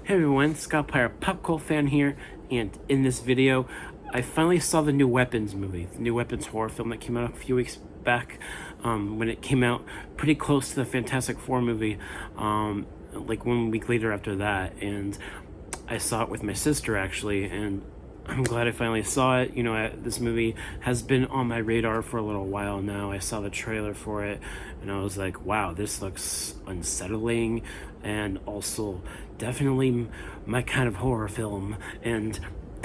Hey everyone, Scott Pyre, pop cult fan here, and in this video, I finally saw the new Weapons movie, the new Weapons horror film that came out a few weeks back. When it came out, pretty close to the Fantastic Four movie, like 1 week later after that, and I saw it with my sister actually, and I'm glad I finally saw it. This movie has been on my radar for a little while now. I saw the trailer for it, and I was like, wow, this looks unsettling, and also definitely my kind of horror film. And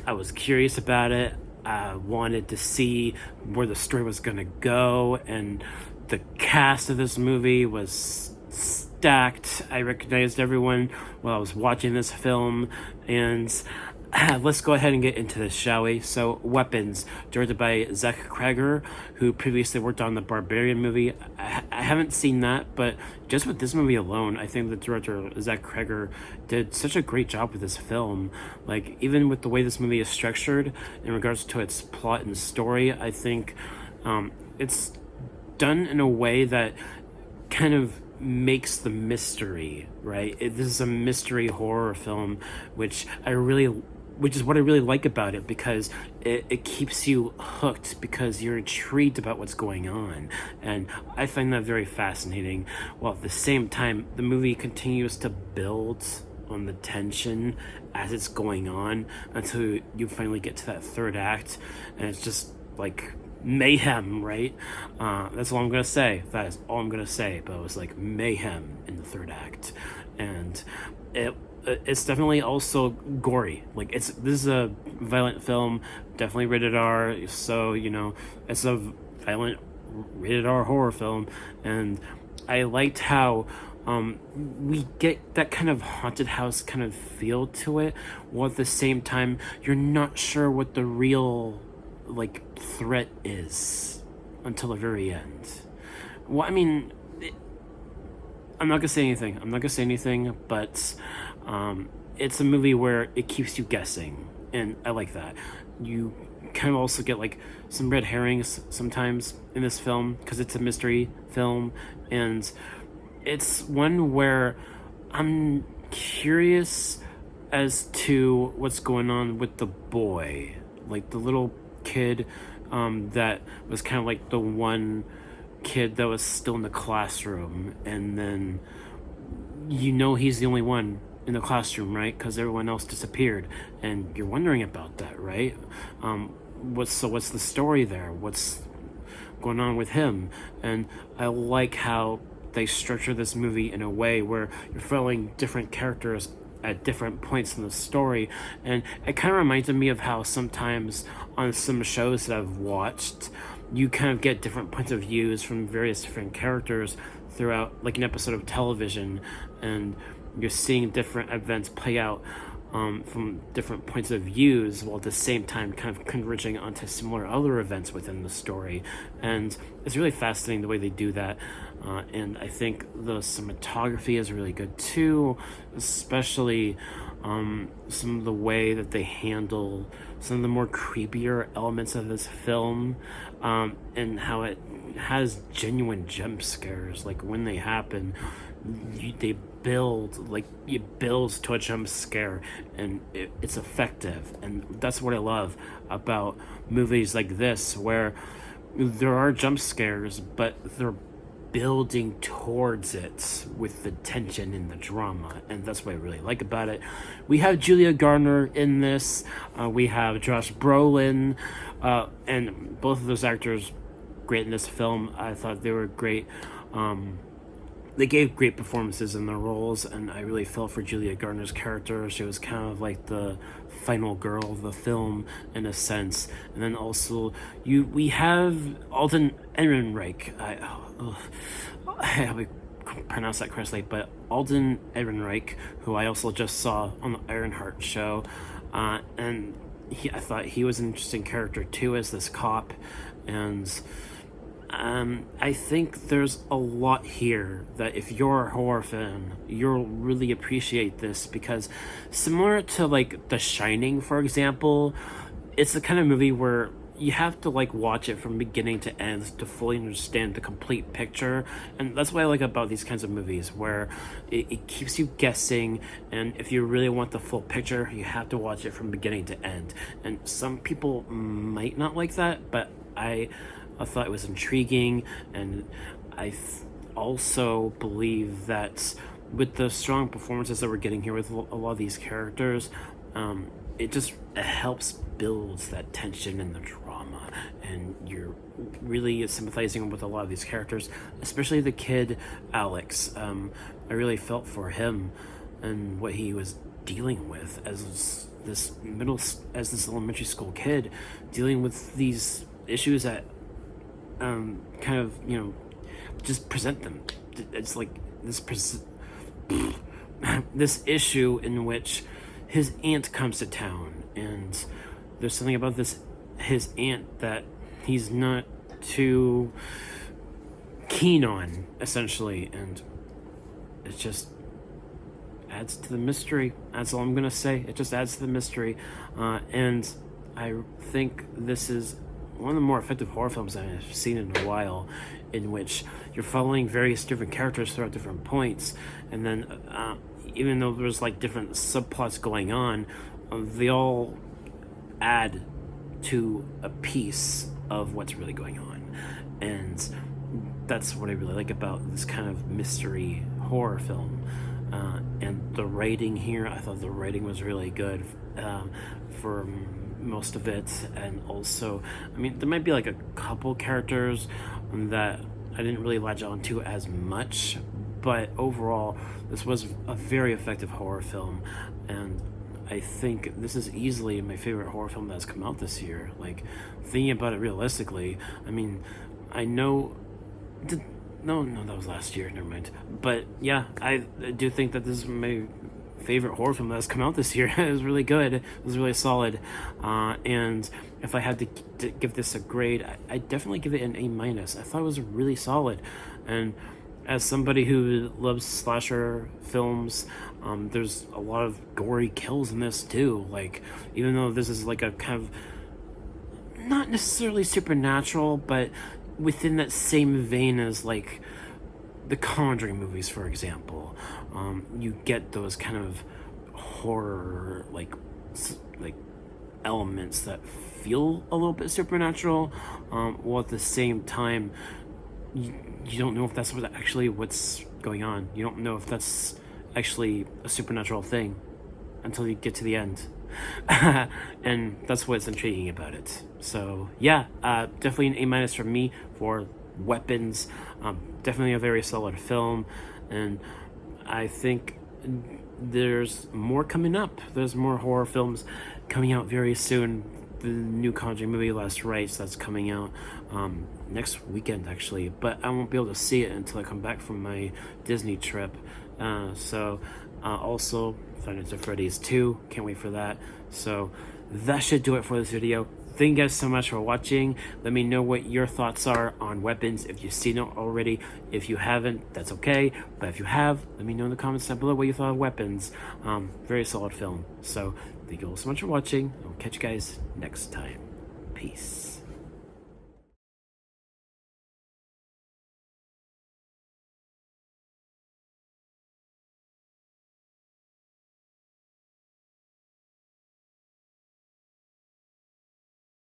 I was curious about it. I wanted to see where the story was going to go, and the cast of this movie was stacked. I recognized everyone while I was watching this film, and let's go ahead and get into this, shall we? So, Weapons, directed by Zach Cregger, who previously worked on the Barbarian movie. I haven't seen that, but just with this movie alone, I think the director, Zach Cregger, did such a great job with this film. Like, even with the way this movie is structured, in regards to its plot and story, I think it's done in a way that kind of makes the mystery, right? This is a mystery horror film, which is what I really like about it, because it keeps you hooked, because you're intrigued about what's going on, and I find that very fascinating. While at the same time, the movie continues to build on the tension as it's going on until you finally get to that third act, and it's just like mayhem, right? That's all I'm gonna say. That is all I'm gonna say. But it was like mayhem in the third act, and it's definitely also gory. Like, this is a violent film, definitely rated R. So it's a violent rated R horror film, and I liked how we get that kind of haunted house kind of feel to it, while at the same time you're not sure what the real threat is until the very end. Well, I mean, I'm not gonna say anything, but it's a movie where it keeps you guessing, and I like that. You kind of also get some red herrings sometimes in this film, because it's a mystery film, and it's one where I'm curious as to what's going on with the boy, like the little kid that was kind of like the one kid that was still in the classroom, and then he's the only one in the classroom, right? Because everyone else disappeared, and you're wondering about that, right? What's the story there? What's going on with him? And I like how they structure this movie in a way where you're following different characters at different points in the story, and it kind of reminded me of how sometimes on some shows that I've watched, you kind of get different points of views from various different characters throughout an episode of television, and you're seeing different events play out from different points of views, while at the same time kind of converging onto similar other events within the story. And it's really fascinating the way they do that, and I think the cinematography is really good too, especially some of the way that they handle some of the more creepier elements of this film, and how it has genuine jump scares. Like, when they happen, they build it builds to a jump scare, and it's effective. And that's what I love about movies like this, where there are jump scares, but they're building towards it with the tension and the drama, and that's what I really like about it. We have Julia Garner in this, we have Josh Brolin, and both of those actors great in this film. I thought they were great. They gave great performances in their roles, and I really felt for Julia Garner's character. She was kind of like the final girl of the film in a sense. And then also we have Alden Ehrenreich. I hope I pronounce that correctly, but Alden Ehrenreich, who I also just saw on the Ironheart show, and I thought he was an interesting character too as this cop. And I think there's a lot here that if you're a horror fan, you'll really appreciate this, because similar to The Shining, for example, it's the kind of movie where you have to like watch it from beginning to end to fully understand the complete picture. And that's what I like about these kinds of movies, where it keeps you guessing, and if you really want the full picture, you have to watch it from beginning to end. And some people might not like that, but I thought it was intriguing. And also believe that with the strong performances that we're getting here with a lot of these characters, it helps build that tension and the drama, and you're really sympathizing with a lot of these characters, especially the kid Alex. I really felt for him and what he was dealing with as this elementary school kid, dealing with these issues that kind of, just present them. It's like this issue in which his aunt comes to town, and there's something about his aunt that he's not too keen on, essentially, and it just adds to the mystery. That's all I'm gonna say. It just adds to the mystery, and I think this is one of the more effective horror films I've seen in a while, in which you're following various different characters throughout different points, and then even though there's like different subplots going on, they all add to a piece of what's really going on. And that's what I really like about this kind of mystery horror film. And the writing here, I thought the writing was really good for most of it. And also, I mean, there might be like a couple characters that I didn't really latch on to as much, but overall, this was a very effective horror film, and I think this is easily my favorite horror film that's come out this year. Like, thinking about it realistically, I mean, I know... No, that was last year, never mind. But yeah, I do think that this is my favorite horror film that's come out this year. It was really good. It was really solid. And if I had to give this a grade, I definitely give it an A-. I thought it was really solid. And as somebody who loves slasher films, there's a lot of gory kills in this too. Like, even though this is like a kind of not necessarily supernatural, but within that same vein as like the Conjuring movies, for example, you get those kind of horror like elements that feel a little bit supernatural, while at the same time you don't know if that's what's going on. You don't know if that's actually a supernatural thing until you get to the end. And that's what's intriguing about it. So yeah, definitely an A- from me for Weapons. Definitely a very solid film, and I think there's more coming up. There's more horror films coming out very soon. The new Conjuring movie, Last Rites, that's coming out next weekend actually, but I won't be able to see it until I come back from my Disney trip. Also Five Nights at Freddy's 2, can't wait for that. So that should do it for this video. Thank you guys so much for watching. Let me know what your thoughts are on Weapons if you've seen it already. If you haven't, that's okay, but if you have, let me know in the comments down below what you thought of Weapons. Very solid film. So thank you all so much for watching. I'll catch you guys next time. Peace.